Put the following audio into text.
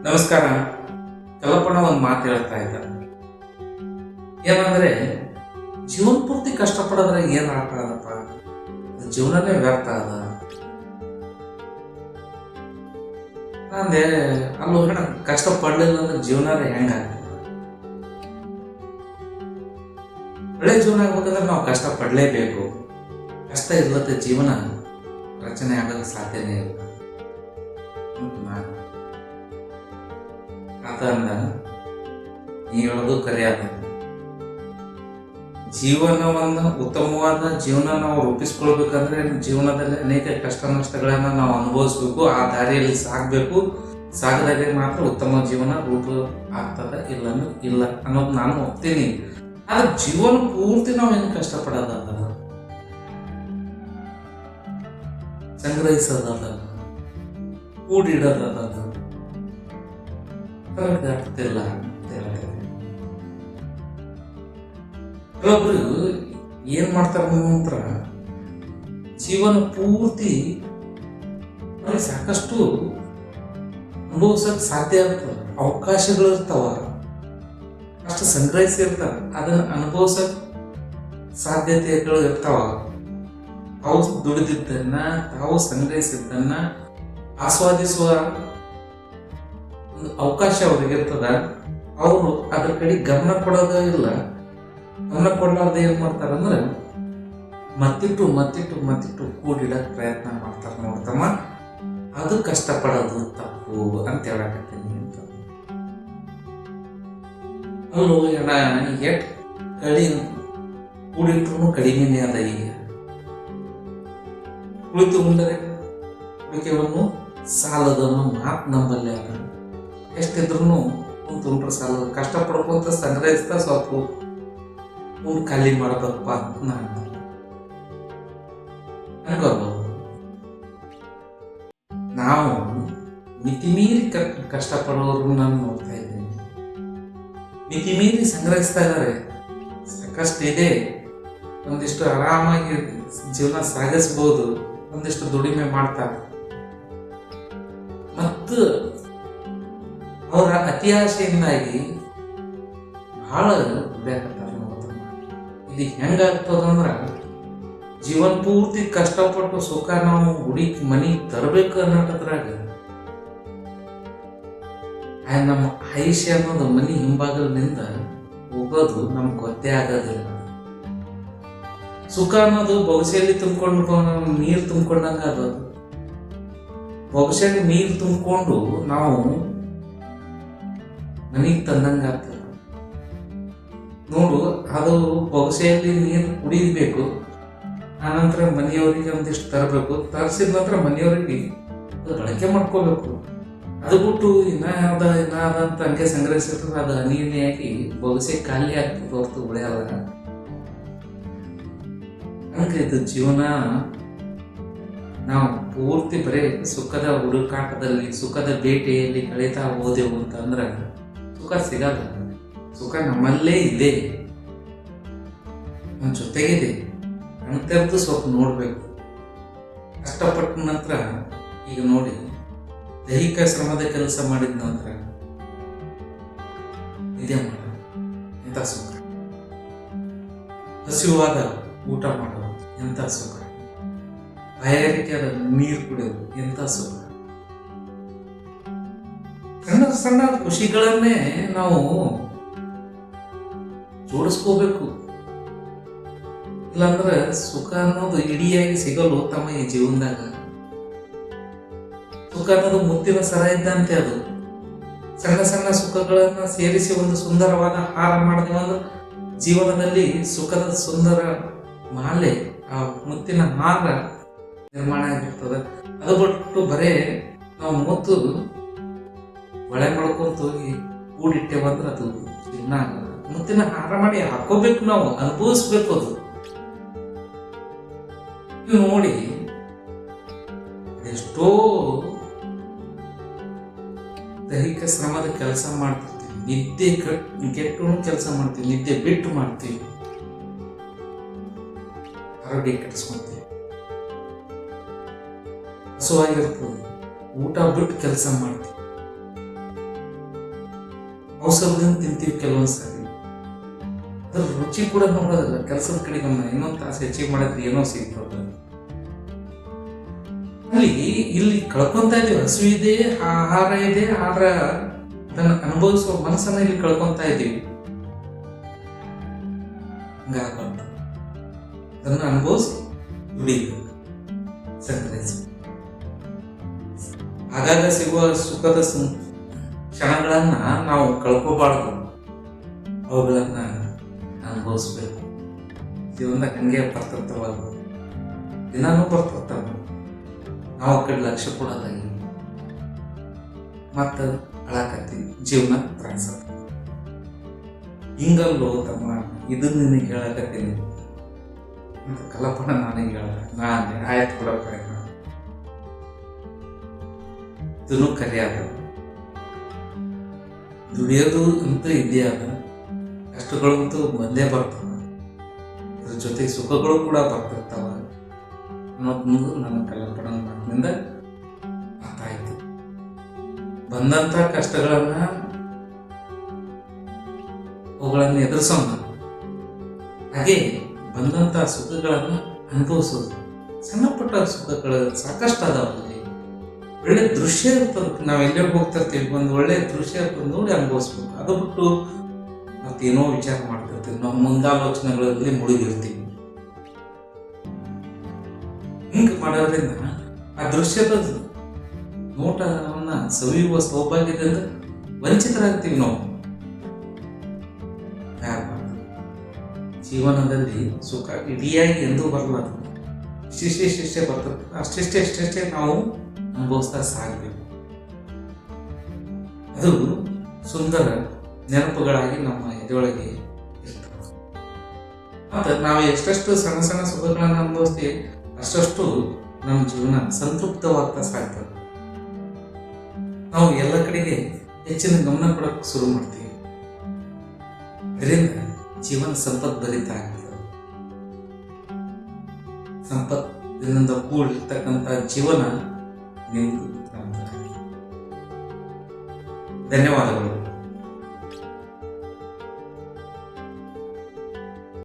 ನಮಸ್ಕಾರ. ಕಲ್ಪನ ಒಂದು ಮಾತು ಹೇಳ್ತಾ ಇದ್ದ, ಏನಂದ್ರೆ ಜೀವನ ಪೂರ್ತಿ ಕಷ್ಟಪಡೋದ್ರೆ ಏನ್ ಆಟ ಅದಪ್ಪ, ಜೀವನನೇ ವ್ಯರ್ಥ ಅದ ಅಂದೆ. ಅಲ್ಲೂ ಹೇಳ, ಕಷ್ಟ ಪಡ್ಲಿಲ್ಲ ಅಂದ್ರೆ ಜೀವನನೇ ಹೆಂಗಾಗ್ತದೆ? ಒಳ್ಳೆ ಜೀವನ ಆಗ್ಬೇಕಂದ್ರೆ ನಾವು ಕಷ್ಟ ಪಡ್ಲೇಬೇಕು. ಕಷ್ಟ ಇಲ್ಲದ ಜೀವನ ರಚನೆ ಆಗಲು ಸಾಧ್ಯನೇ ಇಲ್ಲ. ಅದನ್ನ ನೀ ಹೇಳೋದು ಕರೆಯಾದ. ಜೀವನವನ್ನು ಉತ್ತಮವಾದ ಜೀವನ ನಾವು ರೂಪಿಸ್ಕೊಳ್ಬೇಕಂದ್ರೆ ಜೀವನದಲ್ಲಿ ಅನೇಕ ಕಷ್ಟ ನಷ್ಟಗಳನ್ನ ನಾವು ಅನುಭವಿಸ್ಬೇಕು, ಆ ದಾರಿಯಲ್ಲಿ ಸಾಗಬೇಕು. ಸಾಗದಾಗೆ ಮಾತ್ರ ಉತ್ತಮ ಜೀವನ ರೂಪ ಆಗ್ತದ, ಇಲ್ಲ ಅನ್ನೋದು ನಾನು ಒಪ್ತೀನಿ. ಆದ್ರೆ ಜೀವನ ಪೂರ್ತಿ ನಾವು ಏನು ಕಷ್ಟಪಡೋದಲ್ಲ, ಸಂಗ್ರಹಿಸೋದಲ್ಲ, ಕೂಡಿಡೋದಲ್ಲ, ಆಗ್ತಿಲ್ಲ ಅಂತ ಹೇಳಿದ್ರೆ ಕೆಲವೊಬ್ರು ಏನ್ ಮಾಡ್ತಾರ ನಂತರ ಜೀವನ ಪೂರ್ತಿ ಸಾಕಷ್ಟು ಅನುಭವಿಸಕ್ ಸಾಧ್ಯ ಆಗ್ತದ, ಅವಕಾಶಗಳು ಇರ್ತಾವ, ಅಷ್ಟು ಸಂಗ್ರಹಿಸಿರ್ತಾರ, ಅದನ್ನ ಅನುಭವಿಸಕ್ ಸಾಧ್ಯತೆಗಳು ಇರ್ತಾವ. ತಾವು ದುಡಿದಿದ್ದನ್ನ, ತಾವು ಸಂಗ್ರಹಿಸಿದ್ದನ್ನ ಆಸ್ವಾದಿಸುವ ಒಂದು ಅವಕಾಶ ಅವ್ರಿಗೆ ಇರ್ತದ. ಅವರು ಅದ್ರ ಕಡೆ ಗಮನ ಕೊಡೋದೇ ಇಲ್ಲ. ಗಮನ ಕೊಡಲಾರ್ದೆ ಏನ್ ಮಾಡ್ತಾರಂದ್ರೆ ಮತ್ತಿಟ್ಟು ಕೂಡಿಡಕ್ ಪ್ರಯತ್ನ ಮಾಡ್ತಾರ. ನೋಡ್ತಮ್ಮ, ಅದು ಕಷ್ಟಪಡೋದು ತಪ್ಪು ಅಂತ ಹೇಳಕತ್ತೀನಿ ಅಂತ. ಅಲ್ಲೂ ಎಣ ಎಟ್ ಕೂಡಿಟ್ರು ಕಡಿಮೆನೇ ಅದ. ಈಗ ಕುಳಿತು ಉಂಡರೆ ಕುಳಿಕೆವನ್ನು ಸಾಲದನ್ನು ಮಾತು ನಂಬಲ್ಲೇ ಅದ. ಎಷ್ಟಿದ್ರು ಕುಂತ್ರೆ ಸಾಲದ, ಕಷ್ಟ ಪಡ್ಕೊಂತ ಸಂಗ್ರಹಿಸ್ತಾ ಸ್ವಲ್ಪ ಖಾಲಿ ಮಾಡಬೇಕಪ್ಪ ಅಂತ ನಾನು ನಾವು ಮಿತಿಮೀರಿ ಕಷ್ಟಪಡೋರು ನಾನು ನೋಡ್ತಾ ಇದ್ದೇನೆ. ಮಿತಿಮೀರಿ ಸಂಗ್ರಹಿಸ್ತಾ ಇದ್ದಾರೆ, ಸಾಕಷ್ಟು ಇದೆ, ಒಂದಿಷ್ಟು ಆರಾಮಾಗಿ ಜೀವನ ಸಾಗಿಸ್ಬೋದು, ಒಂದಿಷ್ಟು ದುಡಿಮೆ ಮಾಡ್ತಾರೆ. ಮತ್ತು ಅವರ ಅತಿ ಆಸೆಯಿಂದಾಗಿ ಬಹಳ ಬೇಕಾಗ್ತಾರೆ. ಇದು ಹೆಂಗಾಗ್ತದಂದ್ರ ಜೀವನ ಪೂರ್ತಿ ಕಷ್ಟಪಟ್ಟು ಸುಖ ನಾವು ಹುಡುಕಿ ಮನೆಗೆ ತರಬೇಕು ಅನ್ನೋದ್ರಾಗ ನಮ್ಮ ಆಯುಷ್ಯ ಅನ್ನೋದು ಮನೆ ಹಿಂಭಾಗದಿಂದ ಹೋಗೋದು ನಮ್ಗೆ ಗೊತ್ತೇ ಆಗೋದಿಲ್ಲ. ಸುಖ ಅನ್ನೋದು ಬೊಗಸೆಯಲ್ಲಿ ತುಂಬಿಕೊಂಡು ನೀರು ತುಂಬಿಕೊಂಡಂಗ ಅದು. ಬೊಗಸೆಯಲ್ಲಿ ನೀರು ತುಂಬಿಕೊಂಡು ನಾವು ಮನೆಗೆ ತಂದಂಗ ಆಗ್ತದೆ ನೋಡು. ಅದು ಬೊಗಸೆಯಲ್ಲಿ ನೀರು ಕುಡಿಬೇಕು, ಆನಂತರ ಮನೆಯವರಿಗೆ ಒಂದಿಷ್ಟು ತರಬೇಕು, ತರಿಸಿದ ನಂತರ ಮನೆಯವರಿಗೆ ಅದು ಬಳಕೆ ಮಾಡ್ಕೋಬೇಕು. ಅದು ಬಿಟ್ಟು ಇನ್ನ ಅಂತ ಹಂಗೆ ಸಂಗ್ರಹಿಸಿದ್ರೆ ಅದು ಹನಿಯಾಗಿ ಬೊಗಸೆ ಖಾಲಿ ಆಗ್ತದೆ ಹೊರತು ಉಳಿಯಲ್ಲ. ಹಂಗೆ ಇದು ಜೀವನ. ನಾವು ಪೂರ್ತಿ ಬರೀ ಸುಖದ ಹುಡುಕಾಟದಲ್ಲಿ, ಸುಖದ ಬೇಟೆಯಲ್ಲಿ ಕಳೀತಾ ಹೋದೆವು ಅಂತಂದ್ರೆ ಸುಖ ಸಿಗಲ್ಲ. ಸುಖ ನಮ್ಮಲ್ಲೇ ಇದೆ, ನಮ್ಮ ಜೊತೆಗಿದೆ. ಕಣ್ತೆರೆದು ಸ್ವಲ್ಪ ನೋಡ್ಬೇಕು. ಕಷ್ಟಪಟ್ಟ ನಂತರ ಈಗ ನೋಡಿ, ದೈಹಿಕ ಶ್ರಮದ ಕೆಲಸ ಮಾಡಿದ ನಂತರ ಇದೇ ಮಾಡ ಎಂತ ಸುಖ. ಹಸಿವಾದ ಊಟ ಮಾಡೋದು ಎಂತ ಸುಖ. ಬಾಯಾರಿಕೆಯಾದ ನೀರು ಕುಡಿಯೋದು ಎಂತ ಸುಖ. ಸಣ್ಣ ಸಣ್ಣ ಖುಷಿಗಳನ್ನೇ ನಾವು ಜೋಡಿಸ್ಕೋಬೇಕು. ಇಲ್ಲಾಂದ್ರೆ ಸುಖ ಅನ್ನೋದು ಇಡಿಯಾಗಿ ಸಿಗಲು ತಮ್ಮ ಈ ಜೀವನದಾಗ. ಸುಖ ಅನ್ನೋದು ಮುತ್ತಿನ ಸರ ಇದ್ದಂತೆ. ಅದು ಸಣ್ಣ ಸಣ್ಣ ಸುಖಗಳನ್ನ ಸೇರಿಸಿ ಒಂದು ಸುಂದರವಾದ ಹಾರ ಮಾಡಿದೆವಂದ್ರೆ ಜೀವನದಲ್ಲಿ ಸುಖದ ಸುಂದರ ಮಾಲೆ, ಆ ಮುತ್ತಿನ ಹಾರ ನಿರ್ಮಾಣ ಆಗಿರ್ತದೆ. ಅದು ಬಿಟ್ಟು ಬರೇ ನಾವು ಮುತ್ತು ಒಳೆ ಮಾಡ್ಕೊಂತ ಹೋಗಿ ಕೂಡಿಟ್ಟೇವಂದ್ರೆ ಅದು ಜೀವನ ಆಗಲ್ಲ. ಮುತ್ತಿನ ಹಾರ ಮಾಡಿ ಹಾಕೋಬೇಕು, ನಾವು ಅನುಭವಿಸ್ಬೇಕು. ಅದು ನೀವು ನೋಡಿ, ಎಷ್ಟೋ ದೈಹಿಕ ಶ್ರಮದ ಕೆಲಸ ಮಾಡ್ತಿರ್ತೀವಿ, ನಿದ್ದೆ ಕೆಟ್ಟು ಕೆಲಸ ಮಾಡ್ತೀವಿ, ನಿದ್ದೆ ಬಿಟ್ಟು ಮಾಡ್ತೀವಿ, ಆರೋಗ್ಯ ಕೆಡಿಸ್ಕೊಂತೀವಿ. ಹಸುವಾಗಿರ್ತದೆ, ಊಟ ಬಿಟ್ಟು ಕೆಲಸ ಮಾಡ್ತೀವಿ, ಔಷಧದಿಂದ ತಿಂತೀವಿ ಕೆಲವೊಂದು ಸಾರಿ. ಅದ್ರ ರುಚಿ ಕೂಡ ನೋಡೋದಿಲ್ಲ. ಕೆಲಸದ ಕಡೆ ಗಮನ, ಇನ್ನೊಂದು ತಾಸು ಹೆಚ್ಚಿಗೆ ಮಾಡಿದ್ರೆ ಏನೋ ಸಿಗ್ತದೆ. ಅಲ್ಲಿ ಇಲ್ಲಿ ಕಳ್ಕೊಂತ ಇದೀವಿ. ಹಸು ಇದೆ, ಆಹಾರ ಇದೆ, ಆದ್ರ ಅದನ್ನ ಅನುಭವಿಸುವ ಮನಸ್ಸನ್ನ ಇಲ್ಲಿ ಕಳ್ಕೊಂತ ಇದ್ದೀವಿ. ಹಂಗಾಗಬಾರ್ದು. ಅದನ್ನ ಅನುಭವಿಸಿ ದುಡಿಬೇಕು, ಸಂಗ್ರಹಿಸಬೇಕು. ಆಗಾಗ ಸಿಗುವ ಸುಖದ ಕ್ಷಣಗಳನ್ನ ನಾವು ಕಳ್ಕೋಬಾರ್ದು, ಅವುಗಳನ್ನ ಅನುಭವಿಸ್ಬೇಕು. ಜೀವನದಾಗ ಹಂಗೆ ಬರ್ತಿರ್ತಾವ, ದಿನಾನೂ ಬರ್ತಿರ್ತಾವ. ನಾವು ಆ ಕಡೆ ಲಕ್ಷ್ಯ ಕೊಡೋದಾಗಿ ಮತ್ತ ಅಳಾಕತ್ತೀವಿ, ಜೀವನ ತ್ರಾಸ. ಹಿಂಗಲ್ಲೋ ತಮ್ಮ, ಇದನ್ನ ನಿನಗೆ ಹೇಳಕತ್ತೀನಿ ಅಂತ ಕಲ್ಪನಾ ನನಗೆ ಹೇಳ, ನಾನೇ ಆಯ್ತು ಕೊಡಪ್ಪ, ಇದನ್ನು ಕರೆಯಾದ. ದುಡಿಯೋದು ಅಂತ ಇದೇ ಅದ, ಕಷ್ಟಗಳಂತೂ ಬಂದೇ ಬರ್ತಾವ, ಅದ್ರ ಜೊತೆ ಸುಖಗಳು ಕೂಡ ಬರ್ತಿರ್ತಾವ ಅನ್ನೋದು ನನ್ನ ಕಲ್ಪನಾ ಮಾತಿನಿಂದ ಅರ್ಥ ಆಯ್ತು. ಬಂದಂತ ಕಷ್ಟಗಳನ್ನ ಅವುಗಳನ್ನ ಎದುರಿಸೋಣ, ಹಾಗೆ ಬಂದಂತ ಸುಖಗಳನ್ನ ಅನುಭವಿಸೋದು. ಸಣ್ಣ ಪುಟ್ಟ ಸುಖಗಳು ಸಾಕಷ್ಟು ಅದಾವಲ್ಲಿ. ಒಳ್ಳೆ ದೃಶ್ಯ ಇರ್ತದೆ, ನಾವು ಎಲ್ಲೇ ಹೋಗ್ತಿರ್ತೀವಿ, ಒಂದು ಒಳ್ಳೆ ದೃಶ್ಯ ಇರ್ತದೆ, ನೋಡಿ ಅನುಭವಿಸ್ಬೇಕು. ಅದು ಬಿಟ್ಟು ಮತ್ತೇನೋ ವಿಚಾರ ಮಾಡ್ತಿರ್ತೀವಿ, ನಾವು ಮುಂದಾಲೋಚನೆಗಳಲ್ಲಿ ಮುಳುಗಿರ್ತೀವಿ. ಹಿಂಗೆ ಮಾಡೋದ್ರಿಂದ ಆ ದೃಶ್ಯದ ನೋಟವನ್ನ ಸವಿಯುವ ಸೌಭಾಗ್ಯದಿಂದ ವಂಚಿತರಾಗ್ತೀವಿ ನಾವು. ಜೀವನದಲ್ಲಿ ಸುಖ ಇಡಿಯಾಗಿ ಎಂದೂ ಬರಲಾರ್ದು, ಇಷ್ಟಿಷ್ಟೇ ಬರ್ತದೆ, ಅಷ್ಟಿಷ್ಟೇ ನಾವು ಅನುಭವಿಸ್ತಾ ಸಾಗಬೇಕು. ಅದು ಸುಂದರ ನೆನಪುಗಳಾಗಿ ನಮ್ಮ ಎದೆಯೊಳಗೆ ಇರ್ತವೆ. ಮತ್ತು ನಾವು ಎಷ್ಟೆಷ್ಟು ಸಣ್ಣ ಸಣ್ಣ ಸುಖಗಳನ್ನು ಅನುಭವಿಸ್ತೀವಿ, ಅಷ್ಟಷ್ಟು ನಮ್ಮ ಜೀವನ ಸಂತೃಪ್ತವಾಗ್ತಾ ಸಾಗ್ತದೆ. ನಾವು ಎಲ್ಲ ಕಡೆಗೆ ಹೆಚ್ಚಿನ ಗಮನ ಕೊಡಕ್ಕೆ ಶುರು ಮಾಡ್ತೀವಿ. ಇದರಿಂದ ಜೀವನ ಸಂಪದ್ಭರಿತ ಆಗ್ತದೆ. ಸಂಪತ್ತಿನಿಂದ ಕೂಡಿರ್ತಕ್ಕಂಥ ಜೀವನ ನಿಮ್ದು. ಧನ್ಯವಾದಗಳು.